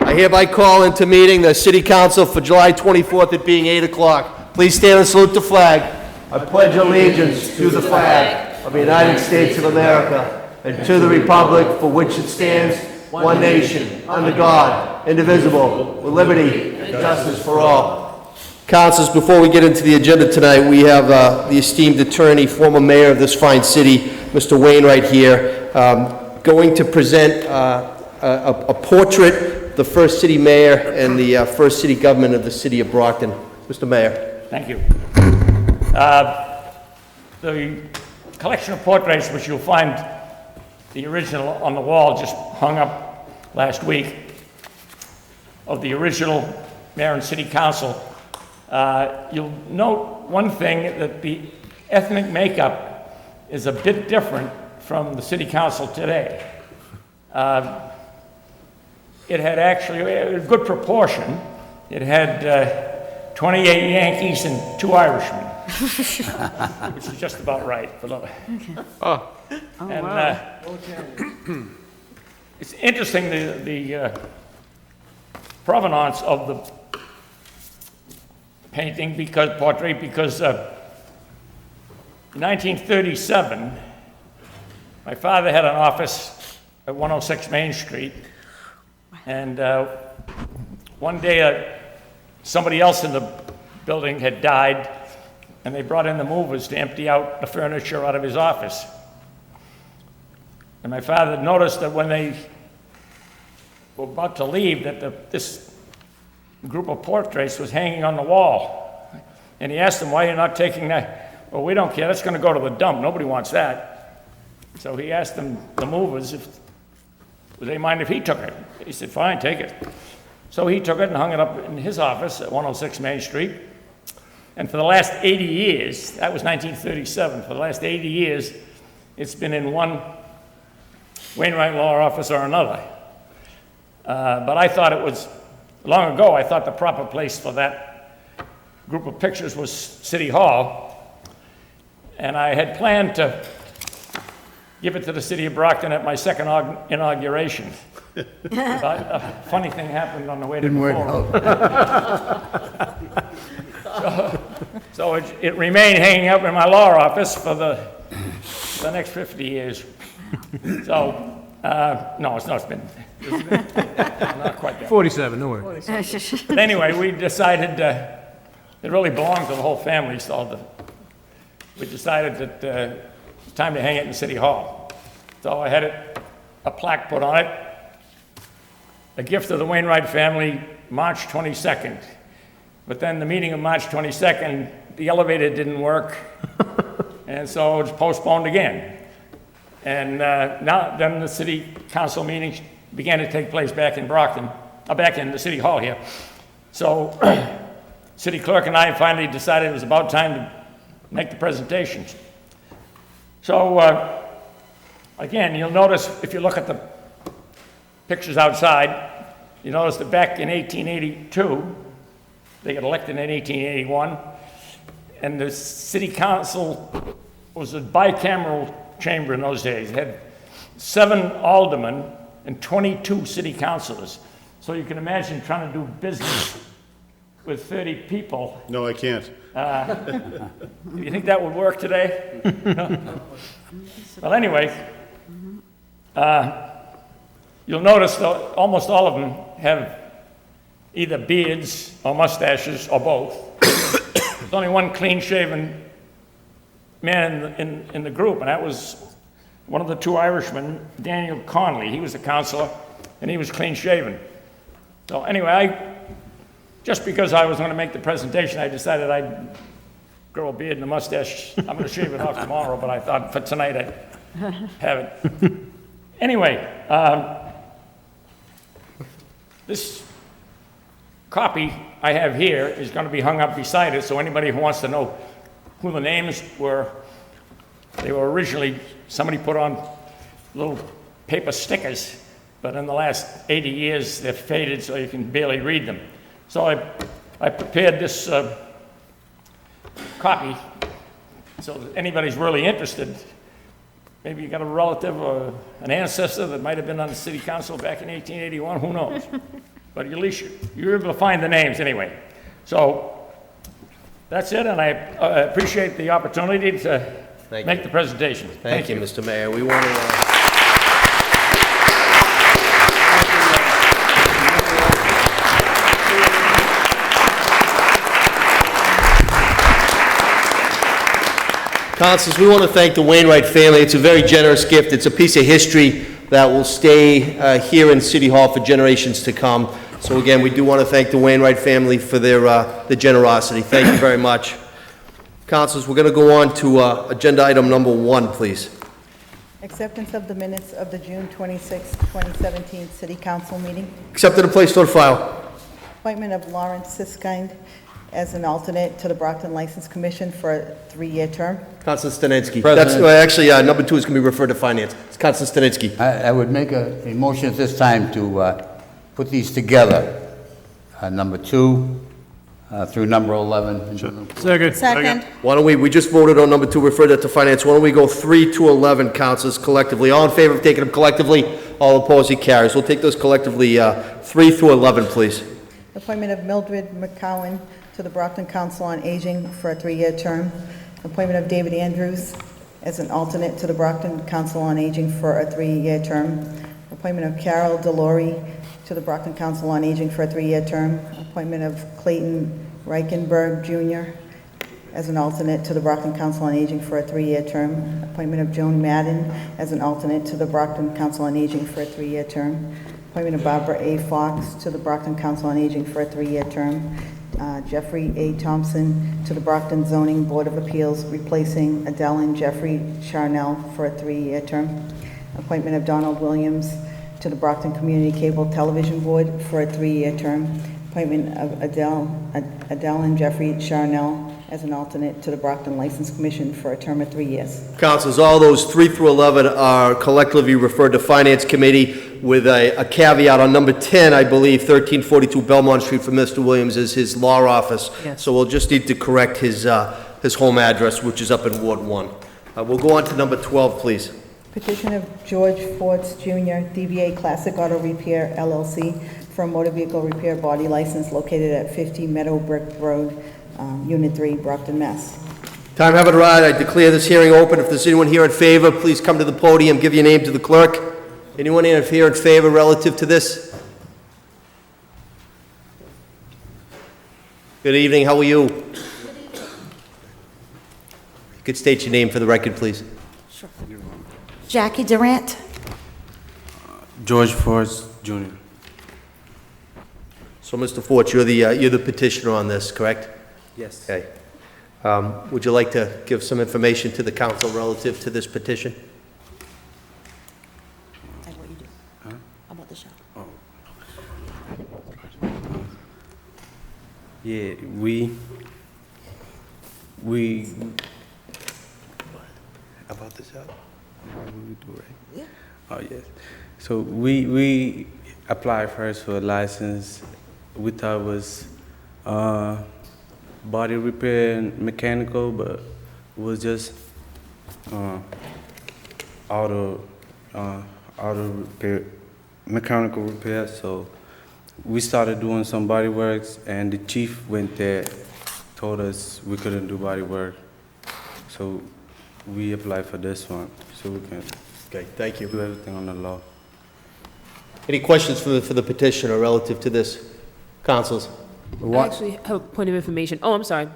I hereby call into meeting the City Council for July 24th, it being 8 o'clock. Please stand and salute the flag. I pledge allegiance to the flag of the United States of America and to the republic for which it stands, one nation, under God, indivisible, with liberty and justice for all. Councilors, before we get into the agenda tonight, we have the esteemed attorney, former mayor of this fine city, Mr. Wainwright here, going to present a portrait, the first city mayor and the first city government of the city of Brockton. Mr. Mayor. Thank you. The collection of portraits, which you'll find the original on the wall, just hung up last week, of the original mayor and city council. You'll note one thing, that the ethnic makeup is a bit different from the city council today. It had actually a good proportion. It had 28 Yankees and 2 Irishmen, which is just about right. It's interesting, the provenance of the painting, portrait, because in 1937, my father had an office at 106 Main Street, and one day somebody else in the building had died, and they brought in the movers to empty out the furniture out of his office. And my father noticed that when they were about to leave, that this group of portraits was hanging on the wall. And he asked them, "Why are you not taking that?" "Well, we don't care, that's going to go to the dump, nobody wants that." So he asked them, the movers, would they mind if he took it? He said, "Fine, take it." So he took it and hung it up in his office at 106 Main Street. And for the last 80 years, that was 1937, for the last 80 years, it's been in one Wainwright Law Office or another. But I thought it was, long ago, I thought the proper place for that group of pictures was City Hall. And I had planned to give it to the city of Brockton at my second inauguration. But a funny thing happened on the way to the forum. So it remained hanging up in my law office for the next 50 years. So, no, it's been not quite that. 47, no worries. But anyway, we decided it really belonged to the whole family, so we decided that it's time to hang it in City Hall. So I had a plaque put on it, a gift of the Wainwright family, March 22nd. But then the meeting of March 22nd, the elevator didn't work, and so it was postponed again. And then the city council meetings began to take place back in Brockton, back in the city hall here. So city clerk and I finally decided it was about time to make the presentations. So again, you'll notice if you look at the pictures outside, you notice that back in 1882, they got elected in 1881, and the city council was a bicameral chamber in those days. It had 7 aldermen and 22 city councilors. So you can imagine trying to do business with 30 people. No, I can't. Do you think that would work today? No? Well, anyway, you'll notice that almost all of them have either beards or mustaches or both. There's only one clean-shaven man in the group, and that was one of the 2 Irishmen, Daniel Conley. He was a councilor, and he was clean-shaven. So anyway, just because I was going to make the presentation, I decided I'd grow a beard and a mustache. I'm going to shave it off tomorrow, but I thought for tonight I'd have it. Anyway, this copy I have here is going to be hung up beside it, so anybody who wants to know who the names were, they were originally, somebody put on little paper stickers, but in the last 80 years they're faded so you can barely read them. So I prepared this copy, so if anybody's really interested, Maybe you got a relative or an ancestor that might have been on the city council back in 1881, who knows? But at least you're able to find the names anyway. So that's it, and I appreciate the opportunity to make the presentation. Thank you, Mr. Mayor. We want to... Councilors, we want to thank the Wainwright family. It's a very generous gift. It's a piece of history that will stay here in City Hall for generations to come. So again, we do want to thank the Wainwright family for their generosity. Thank you very much. Councilors, we're going to go on to agenda item number 1, please. Acceptance of the minutes of the June 26, 2017 City Council meeting. Accepted and placed on file. Appointment of Lawrence Siskind as an alternate to the Brockton License Commission for a 3-year term. Councilor Staninsky. President. That's actually number 2 is going to be referred to finance. It's Councilor Staninsky. I would make a motion at this time to put these together, number 2 through number 11. Second. Why don't we just voted on number 2, refer that to finance. Why don't we go 3 to 11, councilors, collectively? All in favor of taking them collectively? All opposed, it carries. We'll take those collectively, 3 through 11, please. Appointment of Mildred McCowan to the Brockton Council on Aging for a 3-year term. Appointment of David Andrews as an alternate to the Brockton Council on Aging for a 3-year term. Appointment of Carol Delory to the Brockton Council on Aging for a 3-year term. Appointment of Clayton Reichenberg Jr. as an alternate to the Brockton Council on Aging for a 3-year term. Appointment of Joan Madden as an alternate to the Brockton Council on Aging for a 3-year term. Appointment of Barbara A. Fox to the Brockton Council on Aging for a 3-year term. Jeffrey A. Thompson to the Brockton Zoning Board of Appeals, replacing Adele and Jeffrey Charnell for a 3-year term. Appointment of Donald Williams to the Brockton Community Cable Television Board for a 3-year term. Appointment of Adele and Jeffrey Charnell as an alternate to the Brockton License Commission for a term of 3 years. Councilors, all those 3 through 11 are collectively referred to Finance Committee with a caveat on number 10, I believe, 1342 Belmont Street for Mr. Williams is his law office. Yes. So we'll just need to correct his home address, which is up in Ward 1. We'll go on to number 12, please. Petition of George Forts Jr., DBA Classic Auto Repair LLC, for a motor vehicle repair body license located at 50 Meadowbrook Road, Unit 3, Brockton, Mass. Time have it right. I declare this hearing open. If there's anyone here in favor, please come to the podium, give your name to the clerk. Anyone here in favor relative to this? Good evening, how are you? You could state your name for the record, please. Jackie Durant. George Forrest Jr. So, Mr. Fort, you're the petitioner on this, correct? Yes. Okay. Would you like to give some information to the council relative to this petition? Like what you do. How about the show? Yeah, we about the shop. We do right. Yeah. Oh yes. So we applied first for a license. We thought it was body repair and mechanical, but it was just auto repair, mechanical repair. So we started doing some body works, and the chief went there, told us we couldn't do body work. So we applied for this one, so we can Okay, thank you. do everything on the law. Any questions for the petitioner relative to this? Councilors? I actually have a point of information. Oh, I'm sorry.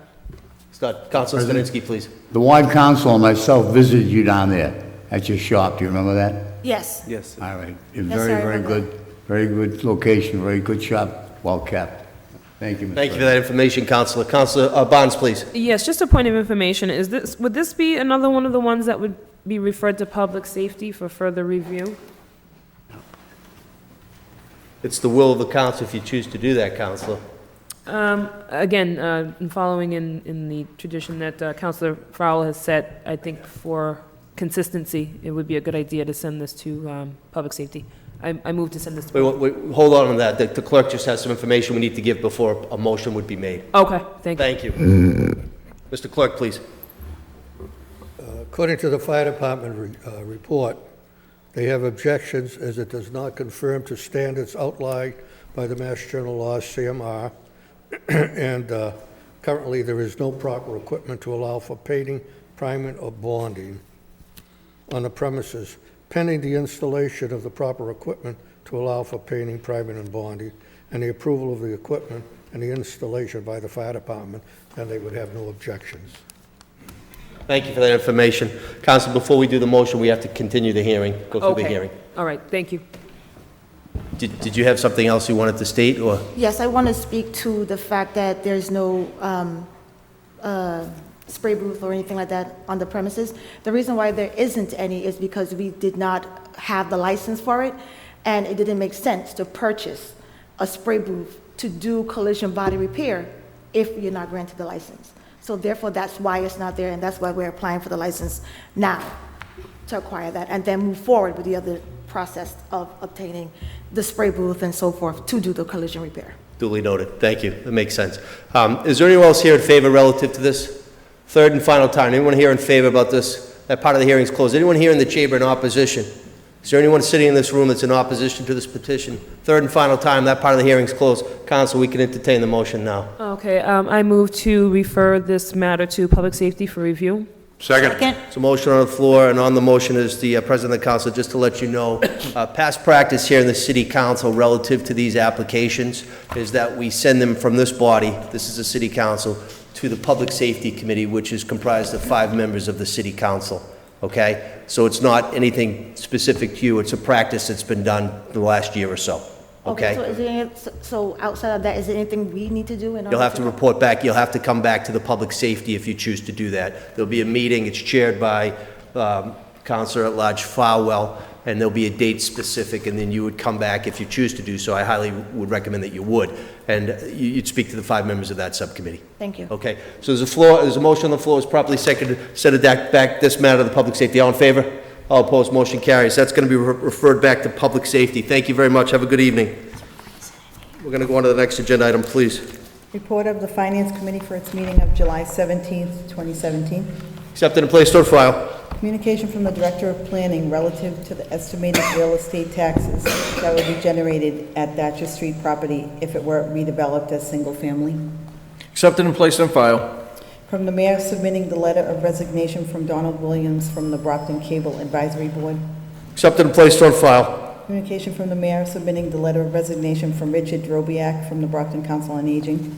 Start. Councilor Staninsky, please. The ward council and myself visited you down there at your shop. Do you remember that? Yes. Yes, sir. All right. Yes, Very, I very remember. good, very good location, very good shop, well kept. Thank you, Mr. Thank you for President. that information, Councilor. Councilor Barnes, please. Yes, just a point of information. Would this be another one of the ones that would be referred to public safety for further review? It's the will of the council if you choose to do that, Councilor. Again, following in the tradition that Councilor Fowler has set, I think for consistency, it would be a good idea to send this to public safety. I move to send this to... Wait, hold on that. The clerk just has some information we need to give before a motion would be made. Okay, thank you. Thank you. Mr. Clerk, please. According to the fire department report, they have objections as it does not conform to standards outlined by the Mass General Laws, CMR, and currently there is no proper equipment to allow for painting, priming, or bonding on the premises. Pending the installation of the proper equipment to allow for painting, priming, and bonding, and the approval of the equipment and the installation by the fire department, then they would have no objections. Thank you for that information. Counsel, before we do the motion, we have to continue the hearing, go through the Okay. hearing. All right, thank you. Did you have something else you wanted to state, or? Yes, I want to speak to the fact that there's no spray booth or anything like that on the premises. The reason why there isn't any is because we did not have the license for it, and it didn't make sense to purchase a spray booth to do collision body repair if you're not granted the license. So therefore, that's why it's not there, and that's why we're applying for the license now to acquire that, and then move forward with the other process of obtaining the spray booth and so forth to do the collision repair. Duly noted. Thank you. That makes sense. Is there anyone else here in favor relative to this? Third and final time. Anyone here in favor about this? That part of the hearing is closed. Anyone here in the chamber in opposition? Is there anyone sitting in this room that's in opposition to this petition? Third and final time. That part of the hearing is closed. Counsel, we can entertain the motion now. Okay, I move to refer this matter to public safety for review. Second. So motion on the floor, and on the motion is the President of the Council, just to let you know, past practice here in the City Council relative to these applications is that we send them from this body, this is the City Council, to the Public Safety Committee, which is comprised of 5 members of the City Council, okay? So it's not anything specific to you, it's a practice that's been done the last year or so, okay? So is there any, so outside of that, is there anything we need to do in order You'll have to report back, you'll have to come back to the Public Safety if you choose to do that. There'll be a meeting, it's chaired by Councilor at Large Farwell, and there'll be a date specific, and then you would come back if you choose to do so. I highly would recommend that you would, and you'd speak to the 5 members of that subcommittee. Thank you. Okay, so there's a motion on the floor, it's properly seconded, send it back this matter to the Public Safety. All in favor? All opposed, motion carries. That's going to be referred back to Public Safety. Thank you very much, have a good evening. We're going to go on to the next agenda item, please. Report of the Finance Committee for its meeting of July 17th, 2017. Accepted and placed on file. Communication from the Director of Planning relative to the estimated real estate taxes that would be generated at Thatcher Street property if it were redeveloped as single-family. Accepted and placed on file. From the Mayor submitting the letter of resignation from Donald Williams from the Brockton Cable Advisory Board. Accepted and placed on file. Communication from the Mayor submitting the letter of resignation from Richard Drobiak from the Brockton Council on Aging.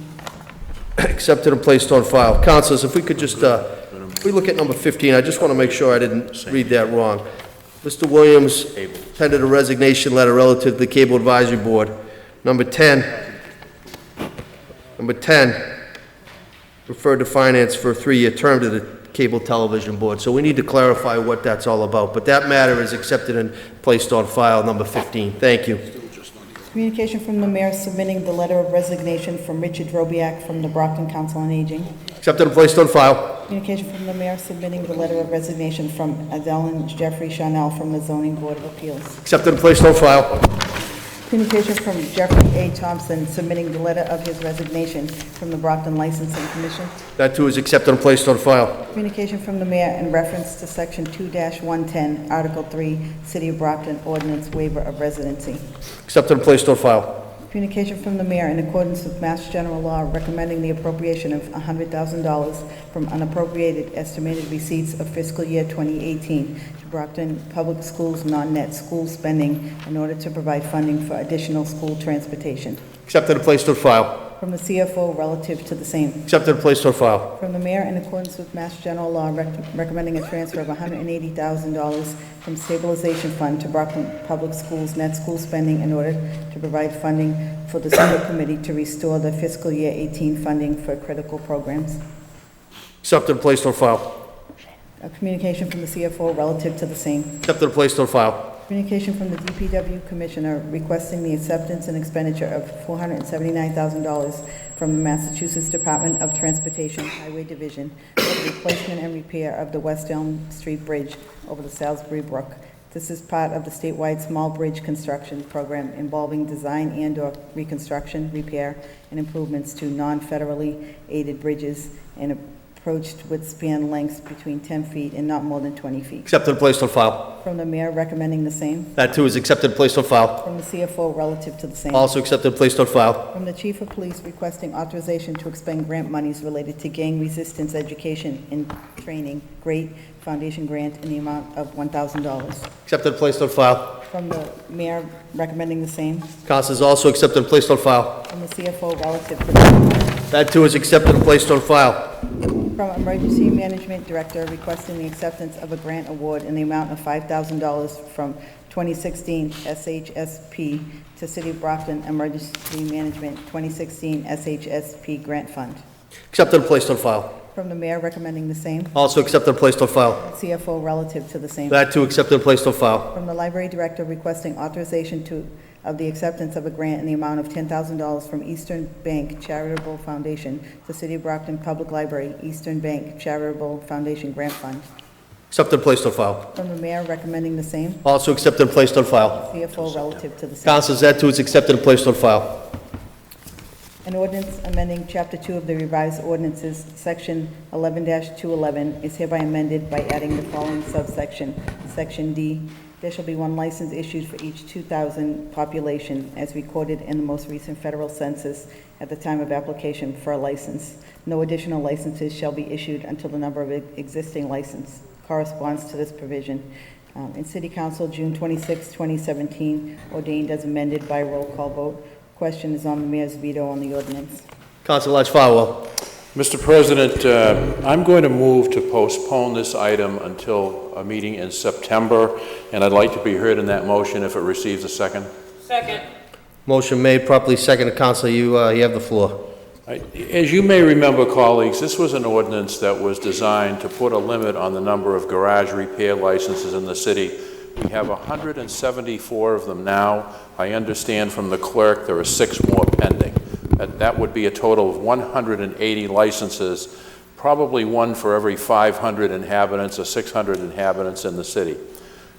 Accepted and placed on file. Councilors, if we could just, if we look at number 15, I just want to make sure I didn't read that wrong. Mr. Williams tendered a resignation letter relative to the Cable Advisory Board. Number 10, referred to finance for a 3-year term to the Cable Television Board. So we need to clarify what that's all about. But that matter is accepted and placed on file, number 15. Thank you. Communication from the Mayor submitting the letter of resignation from Richard Drobiak from the Brockton Council on Aging. Accepted and placed on file. Communication from the Mayor submitting the letter of resignation from Adeline Jeffrey Chanel from the Zoning Board of Appeals. Accepted and placed on file. Communication from Jeffrey A. Thompson submitting the letter of his resignation from the Brockton Licensing Commission. That too is accepted and placed on file. Communication from the Mayor in reference to Section 2-110, Article 3, City of Brockton Ordinance Waiver of Residency. Accepted and placed on file. Communication from the Mayor in accordance with Mass General Law recommending the appropriation of $100,000 from unappropriated estimated receipts of fiscal year 2018 to Brockton Public Schools non-net school spending in order to provide funding for additional school transportation. Accepted and placed on file. From the CFO relative to the same. Accepted and placed on file. From the Mayor in accordance with Mass General Law recommending a transfer of $180,000 from stabilization fund to Brockton Public Schools net school spending in order to provide funding for the school committee to restore the fiscal year 18 funding for critical programs. Accepted and placed on file. A communication from the CFO relative to the same. Accepted and placed on file. Communication from the DPW Commissioner requesting the acceptance and expenditure of $479,000 from the Massachusetts Department of Transportation Highway Division for the replacement and repair of the West Elm Street Bridge over the Salisbury Brook. This is part of the statewide small bridge construction program involving design and/or reconstruction, repair, and improvements to non-federally aided bridges and approached with span lengths between 10 feet and not more than 20 feet. Accepted and placed on file. From the mayor recommending the same. That too is accepted and placed on file. From the CFO relative to the same. Also accepted and placed on file. From the chief of police requesting authorization to expend grant monies related to gang resistance education and training, Great Foundation grant in the amount of $1,000. Accepted and placed on file. From the mayor recommending the same. Council is also accepted and placed on file. From the CFO relative to the same. That too is accepted and placed on file. From Emergency Management Director requesting the acceptance of a grant award in the amount of $5,000 from 2016 SHSP to City of Brockton Emergency Management 2016 SHSP Grant Fund. Accepted and placed on file. From the mayor recommending the same. Also accepted and placed on file. CFO relative to the same. That too accepted and placed on file. From the library director requesting authorization of the acceptance of a grant in the amount of $10,000 from Eastern Bank Charitable Foundation to City of Brockton Public Library, Eastern Bank Charitable Foundation Grant Fund. Accepted and placed on file. From the mayor recommending the same. Also accepted and placed on file. CFO relative to the same. Councilors, that too is accepted and placed on file. An ordinance amending Chapter 2 of the revised ordinances, Section 11-211, is hereby amended by adding the following subsection. Section D, there shall be one license issued for each 2,000 population as recorded in the most recent federal census at the time of application for a license. No additional licenses shall be issued until the number of existing license corresponds to this provision. In City Council, June 26, 2017, ordained as amended by roll call vote. Question is on the mayor's veto on the ordinance. Council Lodge Farwell. Mr. President, I'm going to move to postpone this item until a meeting in September, and I'd like to be heard in that motion if it receives a second. Second. Motion made, properly seconded. Council, you have the floor. As you may remember, colleagues, this was an ordinance that was designed to put a limit on the number of garage repair licenses in the city. We have 174 of them now. I understand from the clerk there are 6 more pending. That would be a total of 180 licenses, probably one for every 500 inhabitants or 600 inhabitants in the city.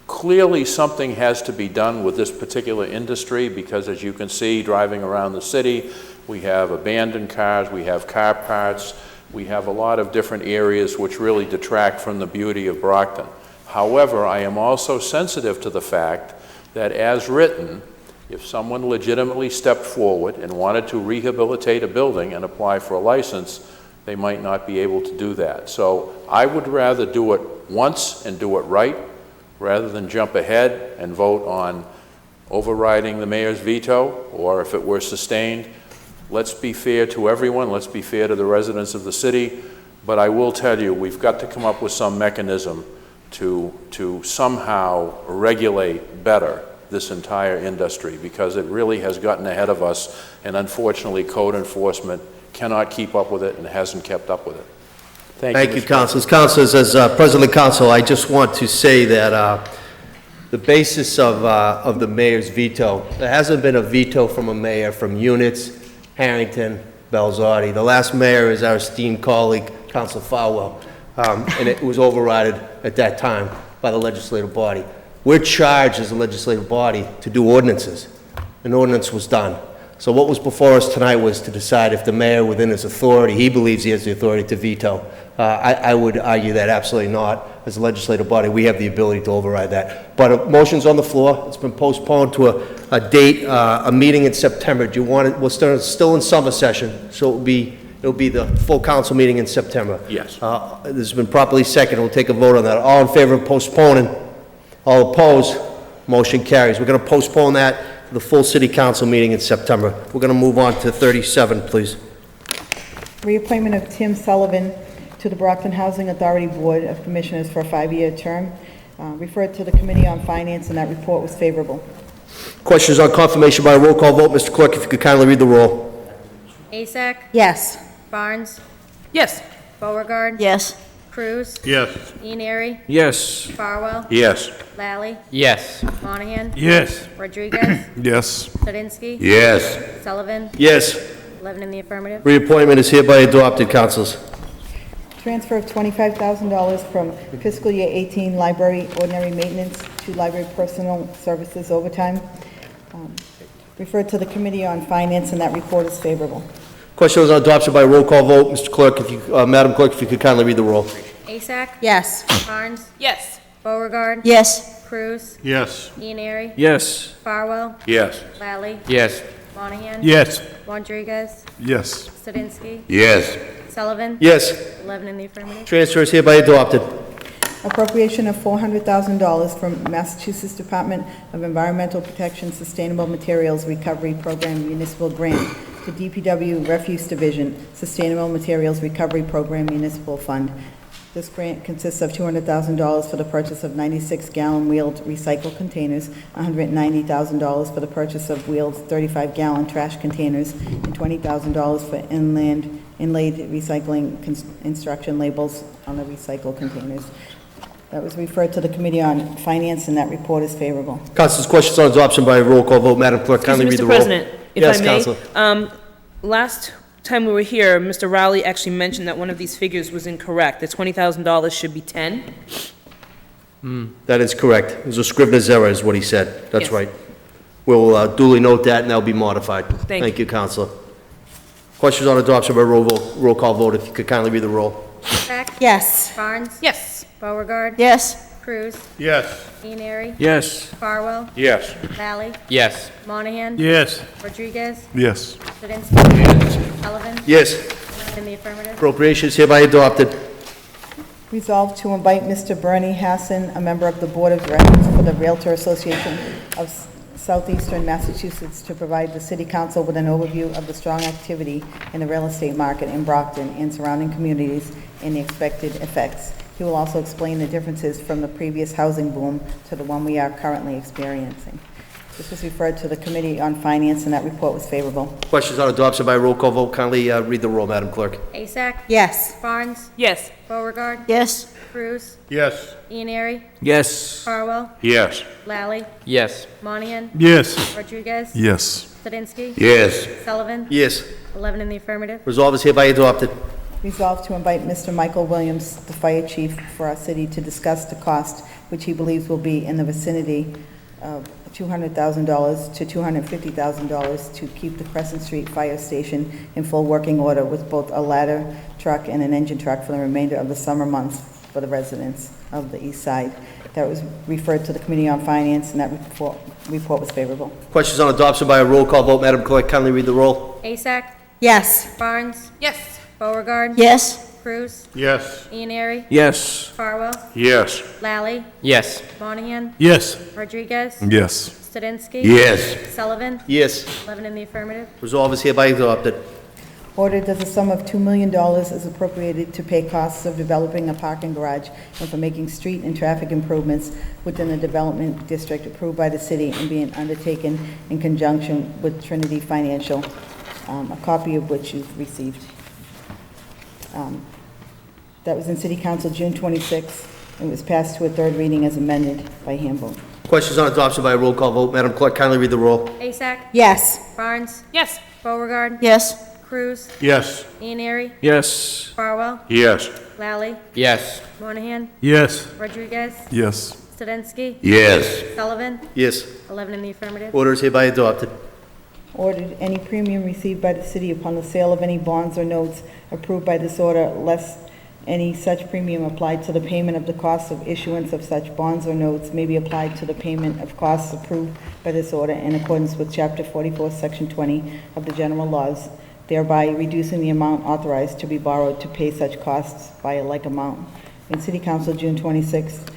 Clearly, something has to be done with this particular industry because, as you can see, driving around the city, we have abandoned cars, we have car parts, we have a lot of different areas which really detract from the beauty of Brockton. However, I am also sensitive to the fact that, as written, if someone legitimately stepped forward and wanted to rehabilitate a building and apply for a license, they might not be able to do that. So I would rather do it once and do it right, rather than jump ahead and vote on overriding the mayor's veto, or if it were sustained. Let's be fair to everyone, let's be fair to the residents of the city, but I will tell you, we've got to come up with some mechanism to somehow regulate better this entire industry, because it really has gotten ahead of us, and unfortunately code enforcement cannot keep up with it and hasn't kept up with it. Thank you, councilors. Councilors, as President of the Council, I just want to say that the basis of the mayor's veto, there hasn't been a veto from a mayor from Units, Harrington, Belzardi. The last mayor is our esteemed colleague, Councilor Farwell, and it was overridden at that time by the legislative body. We're charged as a legislative body to do ordinances. An ordinance was done. So what was before us tonight was to decide if the mayor, within his authority, he believes he has the authority to veto. I would argue that absolutely not. As a legislative body, we have the ability to override that. But a motion's on the floor. It's been postponed to a date, a meeting in September. Do you want it? We're still in summer session, so it'll be the full council meeting in September. Yes. This has been properly seconded. We'll take a vote on that. All in favor of postponing? All opposed? Motion carries. We're going to postpone that to the full city council meeting in September. We're going to move on to 37, please. Reappointment of Tim Sullivan to the Brockton Housing Authority Board of Commissioners for a 5-year term. Referred to the Committee on Finance, and that report was favorable. Questions on confirmation by roll call vote. Mr. Clerk, if you could kindly read the roll. Asak? Yes. Barnes? Yes. Beauregard? Yes. Cruz? Yes. Ianieri? Yes. Farwell? Yes. Lally? Yes. Monahan? Yes. Rodriguez? Yes. Sadinsky? Yes. Sullivan? Yes. 11 in the affirmative. Reappointment is hereby adopted, councilors. Transfer of $25,000 from fiscal year 18 library ordinary maintenance to library personal services overtime. Referred to the Committee on Finance, and that report is favorable. Question was on adoption by roll call vote. Mr. Clerk, if you, Madam Clerk, if you could kindly read the roll. Asak? Yes. Barnes? Yes. Beauregard? Yes. Cruz? Yes. Ianary? Yes. Farwell? Yes. Lally? Yes. Monahan? Yes. Rodriguez? Yes. Studinsky? Yes. Sullivan? Yes. 11 in the affirmative. Transfer is hereby adopted. Appropriation of $400,000 from Massachusetts Department of Environmental Protection Sustainable Materials Recovery Program Municipal Grant to DPW Refuse Division Sustainable Materials Recovery Program Municipal Fund. This grant consists of $200,000 for the purchase of 96-gallon wheeled recycle containers, $190,000 for the purchase of wheeled 35-gallon trash containers, and $20,000 for inlaid recycling instruction labels on the recycle containers. That was referred to the Committee on Finance, and that report is favorable. Councilors, questions on adoption by roll call vote. Madam Clerk, kindly read the roll. Mr. President, if Yes, I may. Councilor. Last time we were here, Mr. Rowley actually mentioned that one of these figures was incorrect. The $20,000 should be 10. That is correct. It was a Scrivener's error is what he said. That's Yes. right. We'll duly note that, and that'll be modified. Thank you, Councilor. Questions on adoption by roll call vote. If you could kindly read the roll. Asak? Yes. Barnes? Yes. Beauregard? Yes. Cruz? Yes. Ianary? Yes. Farwell? Yes. Lally? Yes. Monahan? Yes. Rodriguez? Yes. Studinsky? Sullivan? Yes. 11 in the affirmative. Appropriation is hereby adopted. Resolved to invite Mr. Bernie Hassan, a member of the Board of Directors for the Realtor Association of Southeastern Massachusetts, to provide the City Council with an overview of the strong activity in the real estate market in Brockton and surrounding communities and the expected effects. He will also explain the differences from the previous housing boom to the one we are currently experiencing. This was referred to the Committee on Finance, and that report was favorable. Questions on adoption by roll call vote. Kindly read the roll, Madam Clerk. Asak? Yes. Barnes? Yes. Beauregard? Yes. Cruz? Yes. Ianary? Yes. Farwell? Yes. Lally? Yes. Monahan? Yes. Rodriguez? Yes. Studinsky? Yes. Sullivan? Yes. 11 in the affirmative. Resolve is hereby adopted. Resolved to invite Mr. Michael Williams, the fire chief for our city, to discuss the cost, which he believes will be in the vicinity of $200,000 to $250,000 to keep the Crescent Street Fire Station in full working order with both a ladder truck and an engine truck for the remainder of the summer months for the residents of the east side. That was referred to the Committee on Finance, and that report was favorable. Questions on adoption by a roll call vote. Madam Clerk, kindly read the roll. Asak? Yes. Barnes? Yes. Beauregard? Yes. Cruz? Yes. Ianary? Yes. Farwell? Yes. Lally? Yes. Monahan? Yes. Rodriguez? Yes. Studinsky? Yes. Sullivan? Yes. 11 in the affirmative. Resolve is hereby adopted. Ordered that the sum of $2 million is appropriated to pay costs of developing a parking garage and for making street and traffic improvements within the development district approved by the city and being undertaken in conjunction with Trinity Financial, a copy of which you've received. That was in City Council June 26th. It was passed to a third reading as amended by hand vote. Questions on adoption by a roll call vote. Madam Clerk, kindly read the roll. Asak? Yes. Barnes? Yes. Beauregard? Yes. Cruz? Yes. Ianary? Yes. Farwell? Yes. Lally? Yes. Monahan? Yes. Rodriguez? Yes. Studinsky? Yes. Sullivan? Yes. 11 in the affirmative. Order is hereby adopted. Ordered any premium received by the city upon the sale of any bonds or notes approved by this order, less any such premium applied to the payment of the costs of issuance of such bonds or notes may be applied to the payment of costs approved by this order in accordance with Chapter 44, Section 20 of the general laws, thereby reducing the amount authorized to be borrowed to pay such costs by a like amount. In City Council, June 26th,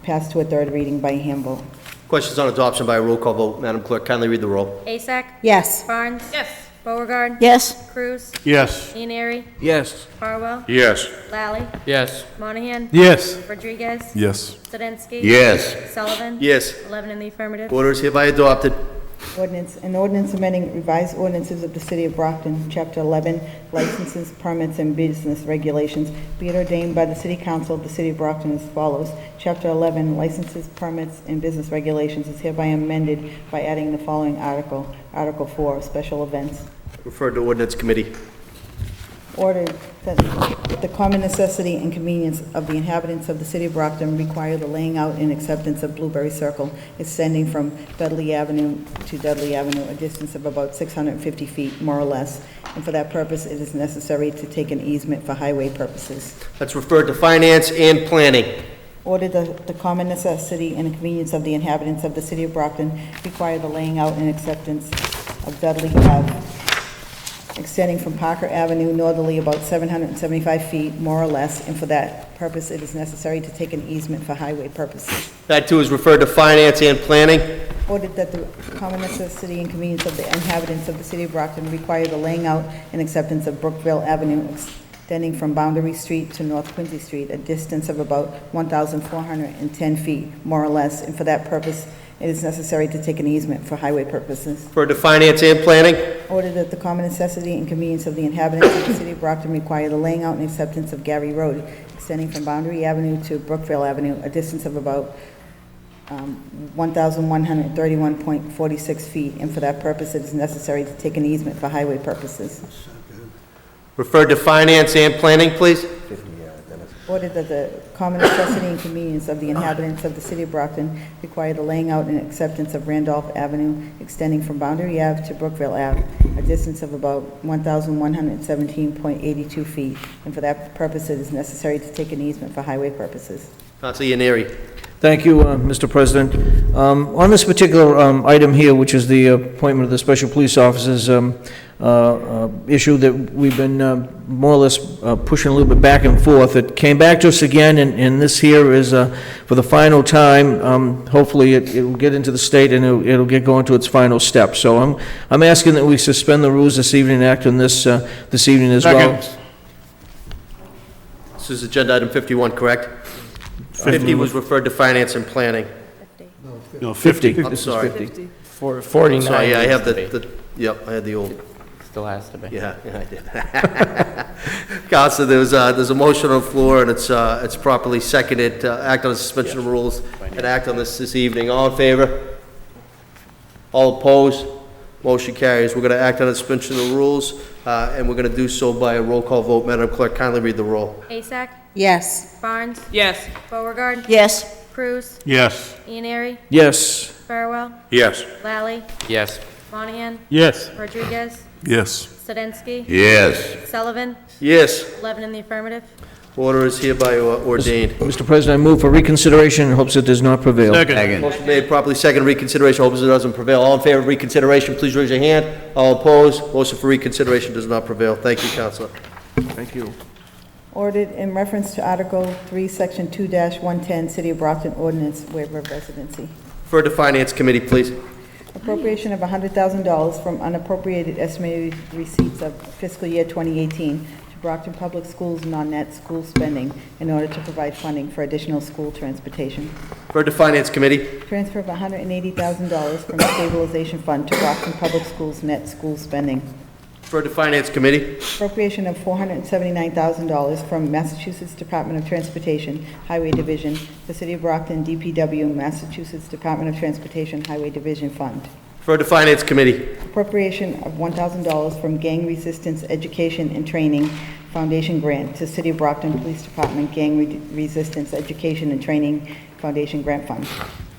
passed to a third reading by hand vote. Questions on adoption by a roll call vote. Madam Clerk, kindly read the roll. Asak? Yes. Barnes? Yes. Beauregard? Yes. Cruz? Yes. Ianary? Yes. Farwell? Yes. Lally? Yes. Monahan? Yes. Rodriguez? Yes. Studinsky? Yes. Sullivan? Yes. 11 in the affirmative. Order is hereby adopted. An ordinance amending revised ordinances of the City of Brockton, Chapter 11, licenses, permits, and business regulations. Be it ordained by the City Council of the City of Brockton as follows. Chapter 11, licenses, permits, and business regulations is hereby amended by adding the following article, Article 4, special events. Referred to Ordinance Committee. Ordered that the common necessity and convenience of the inhabitants of the City of Brockton require the laying out and acceptance of Blueberry Circle, extending from Dudley Avenue to Dudley Avenue, a distance of about 650 feet, more or less, and for that purpose, it is necessary to take an easement for highway purposes. That's referred to Finance and Planning. Order that the common necessity and convenience of the inhabitants of the city of Brockton require the laying out and acceptance of Dudley Ave, extending from Parker Avenue northerly about 775 feet, more or less, and for that purpose, it is necessary to take an easement for highway purposes. That too is referred to Finance and Planning. Ordered that the common necessity and convenience of the inhabitants of the city of Brockton require the laying out and acceptance of Brookville Avenue, extending from Boundary Street to North Quincy Street, a distance of about 1,410 feet, more or less, and for that purpose, it is necessary to take an easement for highway purposes. Referred to Finance and Planning. Ordered that the common necessity and convenience of the inhabitants of the city of Brockton require the laying out and acceptance of Gary Road, extending from Boundary Avenue to Brookville Avenue, a distance of about 1,131.46 feet, and for that purpose, it is necessary to take an easement for highway purposes. Referred to Finance and Planning, please. Ordered that the common necessity and convenience of the inhabitants of the city of Brockton require the laying out and acceptance of Randolph Avenue, extending from Boundary Ave to Brookville Ave, a distance of about 1,117.82 feet, and for that purpose, it is necessary to take an easement for highway purposes. Councilor Yaneri. Thank you, Mr. President. On this particular item here, which is the appointment of the special police officers issue that we've been more or less pushing a little bit back and forth, it came back to us again, and this here is for the final time. Hopefully, it will get into the state and it'll get going to its final step. So I'm asking that we suspend the rules this evening and act on this this evening as well. This is agenda item 51, correct? 50 was referred to Finance and Planning. No, 50. I'm sorry. 50. 49. Sorry, yeah, I have yep, I had the old. Still has to be. Yeah, I did. Counselor, there's a motion on the floor, and it's properly seconded to act on the suspension of rules and act on this evening. All in favor? All opposed? Motion carries. We're going to act on the suspension of the rules, and we're going to do so by a roll call vote. Madam Clerk, kindly read the roll. Asak? Yes. Barnes? Yes. Beauregard? Yes. Cruz? Yes. Ianary? Yes. Farwell? Yes. Lally? Yes. Monahan? Yes. Rodriguez? Yes. Sedensky? Yes. Sullivan? Yes. 11 in the affirmative. Order is hereby ordained. Mr. President, I move for reconsideration and hopes it does not prevail. Second. Motion made, properly seconded, reconsideration, hopes it doesn't prevail. All in favor of reconsideration, please raise your hand. All opposed, motion for reconsideration does not prevail. Thank you, Counselor. Thank you. Ordered in reference to Article 3, Section 2-110, City of Brockton Ordinance Waiver of Residency. Refer to Finance Committee, please. Appropriation of $100,000 from unappropriated estimated receipts of fiscal year 2018 to Brockton Public Schools non-net school spending in order to provide funding for additional school transportation. Refer to Finance Committee. Transfer of $180,000 from the stabilization fund to Brockton Public Schools net school spending. Refer to Finance Committee. Appropriation of $479,000 from Massachusetts Department of Transportation Highway Division to City of Brockton DPW Massachusetts Department of Transportation Highway Division Fund. Refer to Finance Committee. Appropriation of $1,000 from Gang Resistance Education and Training Foundation Grant to City of Brockton Police Department Gang Resistance Education and Training Foundation Grant Fund.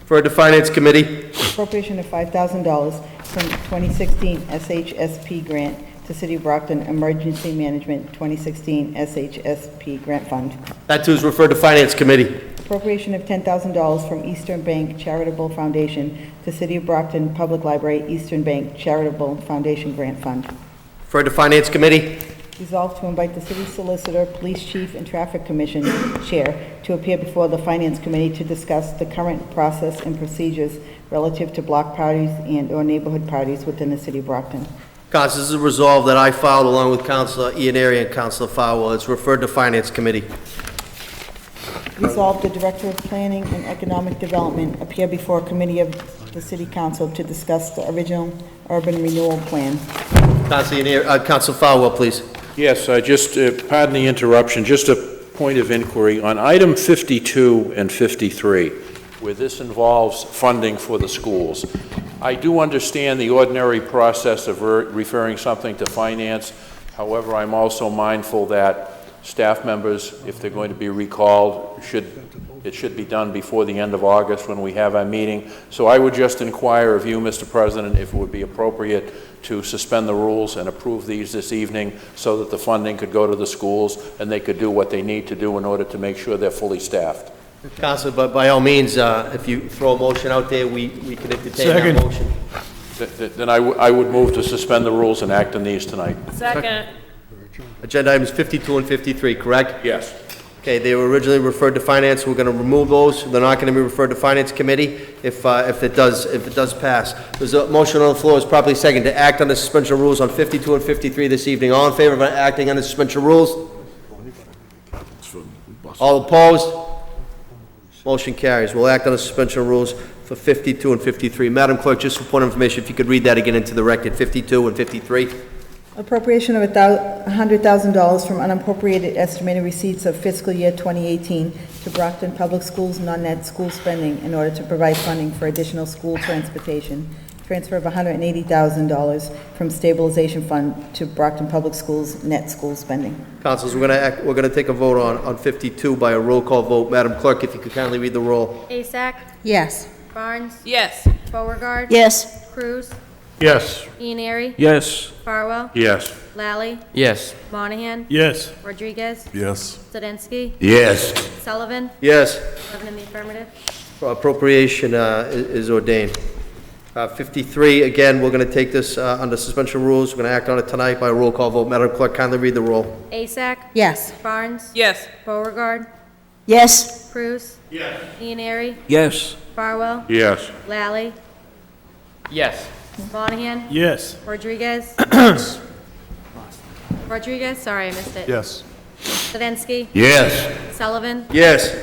Refer to Finance Committee. Appropriation of $5,000 from 2016 SHSP Grant to City of Brockton Emergency Management 2016 SHSP Grant Fund. That too is referred to Finance Committee. Appropriation of $10,000 from Eastern Bank Charitable Foundation to City of Brockton Public Library Eastern Bank Charitable Foundation Grant Fund. Refer to Finance Committee. Resolved to invite the city solicitor, police chief, and traffic commission chair to appear before the finance committee to discuss the current process and procedures relative to block parties and/or neighborhood parties within the city of Brockton. Council, this is a resolve that I filed along with Councilor Ianary and Councilor Farwell. It's referred to Finance Committee. Resolved, the Director of Planning and Economic Development appear before a committee of the City Council to discuss the original urban renewal plan. Councilor Farwell, please. Yes, pardon the interruption, just a point of inquiry. On item 52 and 53, where this involves funding for the schools, I do understand the ordinary process of referring something to finance. However, I'm also mindful that staff members, if they're going to be recalled, should It should be done before the end of August when we have our meeting. So I would just inquire of you, Mr. President, if it would be appropriate to suspend the rules and approve these this evening so that the funding could go to the schools and they could do what they need to do in order to make sure they're fully staffed. Council, but by all means, if you throw a motion out there, we can entertain that motion. Then I would move to suspend the rules and act on these tonight. Second. Agenda items 52 and 53, correct? Yes. Okay, they were originally referred to finance. We're going to remove those. They're not going to be referred to finance committee if it does pass. There's a motion on the floor is properly second to act on the suspension of rules on 52 and 53 this evening. All in favor of acting on the suspension of rules? All opposed? Motion carries. We'll act on the suspension of rules for 52 and 53. Madam Clerk, just for point of information, if you could read that again into the record, 52 and 53. Appropriation of $100,000 from unappropriated estimated receipts of fiscal year 2018 to Brockton Public Schools non-net school spending in order to provide funding for additional school transportation. Transfer of $180,000 from stabilization fund to Brockton Public Schools net school spending. Councilors, we're going to take a vote on 52 by a roll call vote. Madam Clerk, if you could kindly read the roll. Asak? Yes. Barnes? Yes. Beauregard? Yes. Cruz? Yes. Ianary? Yes. Farwell? Yes. Lally? Yes. Monahan? Yes. Rodriguez? Yes. Zadinsky? Yes. Sullivan? Yes. 11 in the affirmative. Appropriation is ordained. 53, again, we're going to take this under suspension rules. We're going to act on it tonight by a roll call vote. Madam Clerk, kindly read the roll. Asak? Yes. Barnes? Yes. Beauregard? Yes. Cruz? Yes. Ianary? Yes. Farwell? Yes. Lally? Yes. Monahan? Yes. Rodriguez? Rodriguez, sorry, I missed it. Yes. Zadinsky? Yes. Sullivan? Yes.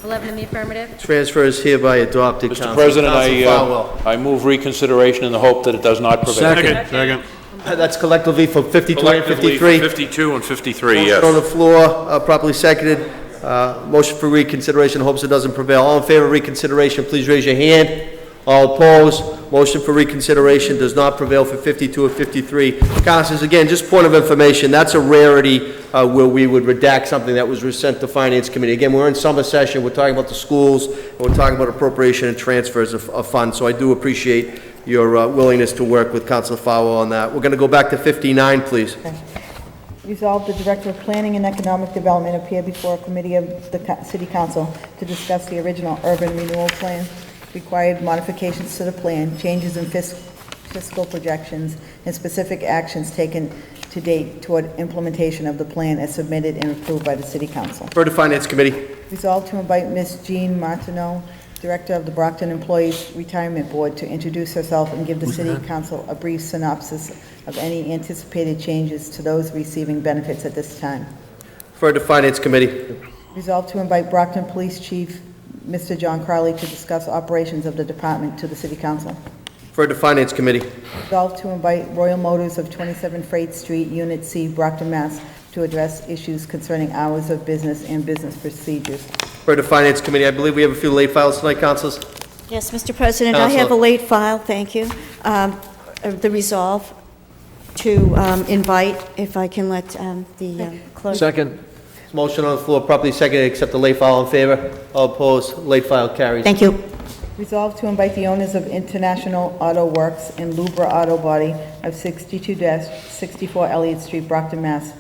11 in the affirmative. Transfer is hereby adopted. Mr. Council. President, Council Farwell. I move reconsideration in the hope that it does not prevail. Second. That's collectively for 52 and Collectively, 53. 52 and 53, Motion on the yes. floor, properly seconded. Motion for reconsideration, hopes it doesn't prevail. All in favor of reconsideration, please raise your hand. All opposed, motion for reconsideration does not prevail for 52 and 53. Councilors, again, just point of information, that's a rarity where we would redact something that was sent to Finance Committee. Again, we're in summer session, we're talking about the schools, and we're talking about appropriation and transfers of funds, so I do appreciate your willingness to work with Councilor Farwell on that. We're going to go back to 59, please. Resolved, the Director of Planning and Economic Development appear before a committee of the City Council to discuss the original urban renewal plan, required modifications to the plan, changes in fiscal projections, and specific actions taken to date toward implementation of the plan as submitted and approved by the City Council. Refer to Finance Committee. Resolved to invite Ms. Jean Martineau, Director of the Brockton Employees Retirement Board, to introduce herself and give the City Council a brief synopsis of any anticipated changes to those receiving benefits at this time. Refer to Finance Committee. Resolved to invite Brockton Police Chief, Mr. John Crowley, to discuss operations of the department to the City Council. Refer to Finance Committee. Resolved to invite Royal Motors of 27 Freight Street, Unit C, Brockton, Mass., to address issues concerning hours of business and business procedures. Refer to Finance Committee. I believe we have a few late files tonight, councilors. Yes, Mr. President, I have a Counselor. late file, thank you. The resolve to invite, if I can let the clerk. Second. Motion on the floor, properly seconded, accept the late file. In favor? All opposed? Late file carries. Thank you. Resolved to invite the owners of International Auto Works and Lubra Auto Body of 62-64 Elliott Street, Brockton, Mass.,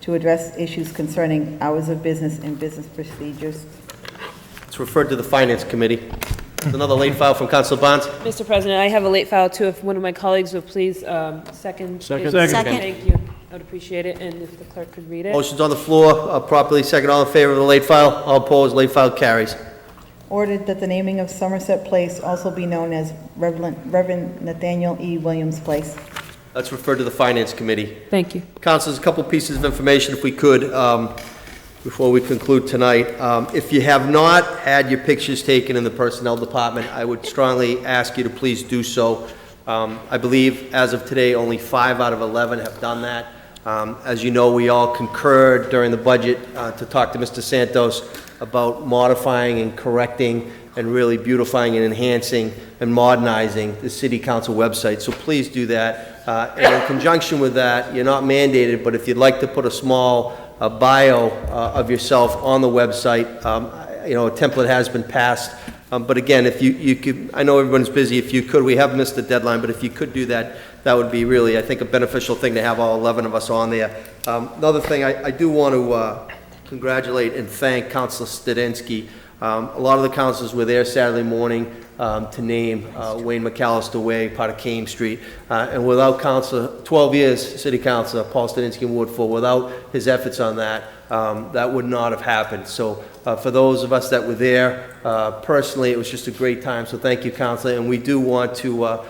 to address issues concerning hours of business and business procedures. It's referred to the Finance Committee. There's another late file from Councilor Barnes. Mr. President, I have a late file too. If one of my colleagues would please second. Second. Thank you. I would appreciate it, and if the clerk could read it. Motion's on the floor, properly seconded. All in favor of the late file? All opposed? Late file carries. Ordered that the naming of Somerset Place also be known as Reverend Nathaniel E. Williams Place. That's referred to the Finance Committee. Thank you. Councilors, a couple pieces of information, if we could, before we conclude tonight. If you have not had your pictures taken in the Personnel Department, I would strongly ask you to please do so. I believe, as of today, only 5 out of 11 have done that. As you know, we all concurred during the budget to talk to Mr. Santos about modifying and correcting and really beautifying and enhancing and modernizing the City Council website. So please do that. And in conjunction with that, you're not mandated, but if you'd like to put a small bio of yourself on the website, you know, a template has been passed. But again, if you could, I know everyone's busy, if you could, we have missed the deadline, but if you could do that, that would be really, I think, a beneficial thing to have all 11 of us on there. Another thing, I do want to congratulate and thank Councilor Studinsky. A lot of the councilors were there Saturday morning to name Wayne McAllister Way, part of Kane Street. And without Councilor, 12 years City Councilor, Paul Studinsky in Ward 4, without his efforts on that, that would not have happened. So for those of us that were there, personally, it was just a great time. So thank you, Councilor. And we do want to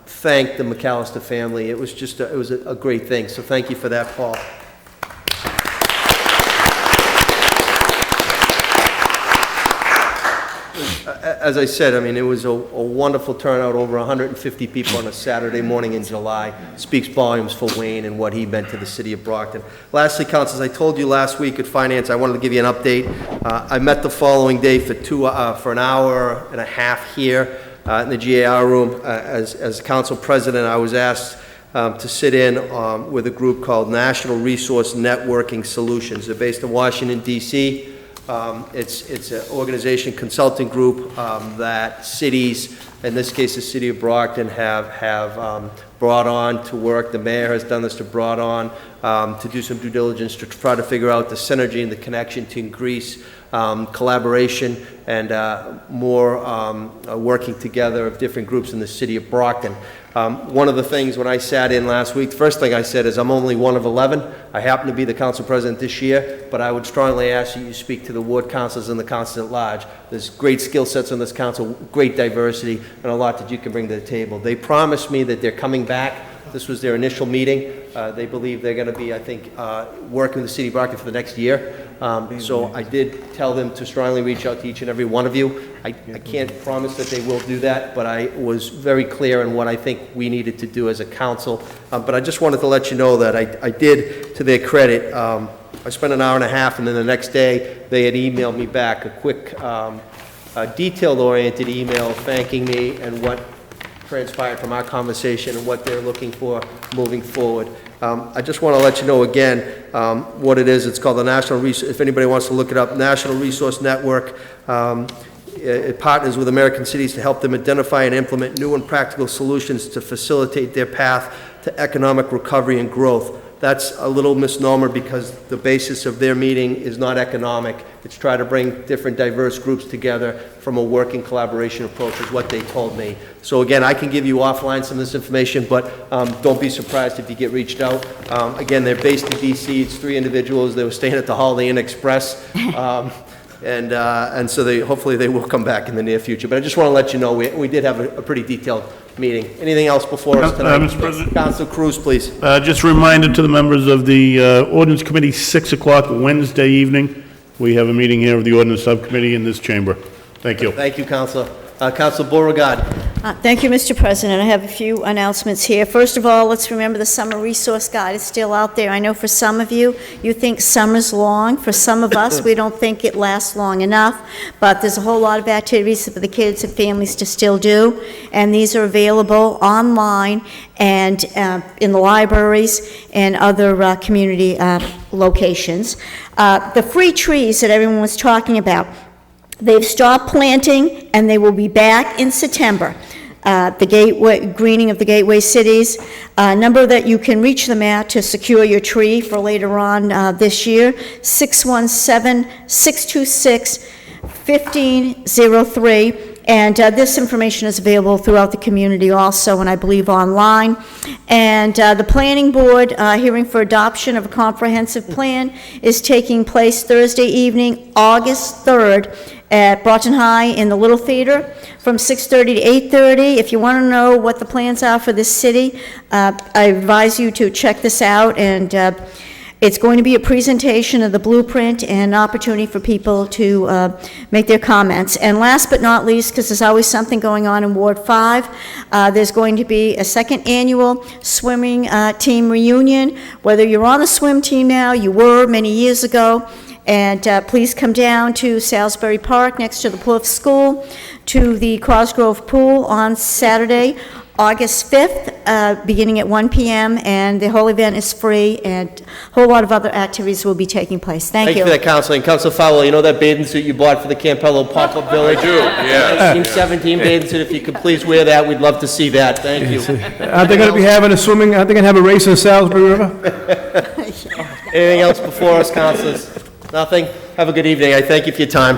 thank the McAllister family. It was just it was a great thing. So thank you for that, Paul. As I said, I mean, it was a wonderful turnout, over 150 people on a Saturday morning in July. Speaks volumes for Wayne and what he meant to the city of Brockton. Lastly, councilors, I told you last week at Finance, I wanted to give you an update. I met the following day for an hour and a half here in the GAR room. As council president, I was asked to sit in with a group called National Resource Networking Solutions. They're based in Washington, D.C. It's an organization, consulting group that cities, in this case the city of Brockton, have brought on to work. The mayor has done this, brought on to do some due diligence to try to figure out the synergy and the connection to increase collaboration and more working together of different groups in the city of Brockton. One of the things when I sat in last week, the first thing I said is I'm only one of 11. I happen to be the council president this year, but I would strongly ask you to speak to the ward councils and the councils at large. There's great skill sets on this council, great diversity, and a lot that you can bring to the table. They promised me that they're coming back. This was their initial meeting. They believe they're going to be, I think, working with the city of Brockton for the next year. So I did tell them to strongly reach out to each and every one of you. I can't promise that they will do that, but I was very clear in what I think we needed to do as a council. But I just wanted to let you know that I did, to their credit, I spent an hour and a half, and then the next day they had emailed me back a quick, detail-oriented email thanking me and what transpired from our conversation and what they're looking for moving forward. I just want to let you know again what it is. It's called the National Resource, if anybody wants to look it up, National Resource Network. It partners with American cities to help them identify and implement new and practical solutions to facilitate their path to economic recovery and growth. That's a little misnomer because the basis of their meeting is not economic. It's try to bring different diverse groups together from a working collaboration approach is what they told me. So again, I can give you offline some of this information, but don't be surprised if you get reached out. Again, they're based in DC. It's 3 individuals. They were staying at the Holiday Inn Express. And so hopefully they will come back in the near future. But I just want to let you know we did have a pretty detailed meeting. Anything else before us tonight? Mr. President. Councilor Cruz, please. Just a reminder to the members of the Ordinance Committee, 6 o'clock Wednesday evening. We have a meeting here of the Ordinance Subcommittee in this chamber. Thank you. Thank you, Councilor. Councilor Beauregard. Thank you, Mr. President. I have a few announcements here. First of all, let's remember the Summer Resource Guide is still out there. I know for some of you, you think summer's long. For some of us, we don't think it lasts long enough. But there's a whole lot of activities for the kids and families to still do. And these are available online and in the libraries and other community locations. The free trees that everyone was talking about, they've stopped planting, and they will be back in September. The gateway, greening of the gateway cities, number that you can reach them at to secure your tree for later on this year, 617-626-1503. And this information is available throughout the community also, and I believe online. And the planning board hearing for adoption of a comprehensive plan is taking place Thursday evening, August 3rd, at Brockton High in the Little Theater from 6:30 to 8:30. If you want to know what the plans are for this city, I advise you to check this out. And it's going to be a presentation of the blueprint and an opportunity for people to make their comments. And last but not least, because there's always something going on in Ward 5, there's going to be a 2nd annual swimming team reunion. Whether you're on the swim team now, you were many years ago, and please come down to Salisbury Park next to the Plouffe School to the Cosgrove Pool on Saturday, August 5th beginning at 1 p.m., and the whole event is free, and a whole lot of other activities will be taking place. Thank Thank you you. for that, Counselor. And Counselor Fowler, you know that bathing suit you bought for the Campello Pop-Up Village? I do, yes. Team 17 bathing suit, if you could please wear that, we'd love to see that. Thank you. Aren't they gonna be having a swimming, aren't they gonna have a race in the Salisbury River? Anything else before us, Councilors? Nothing? Have a good evening. I thank you for your time.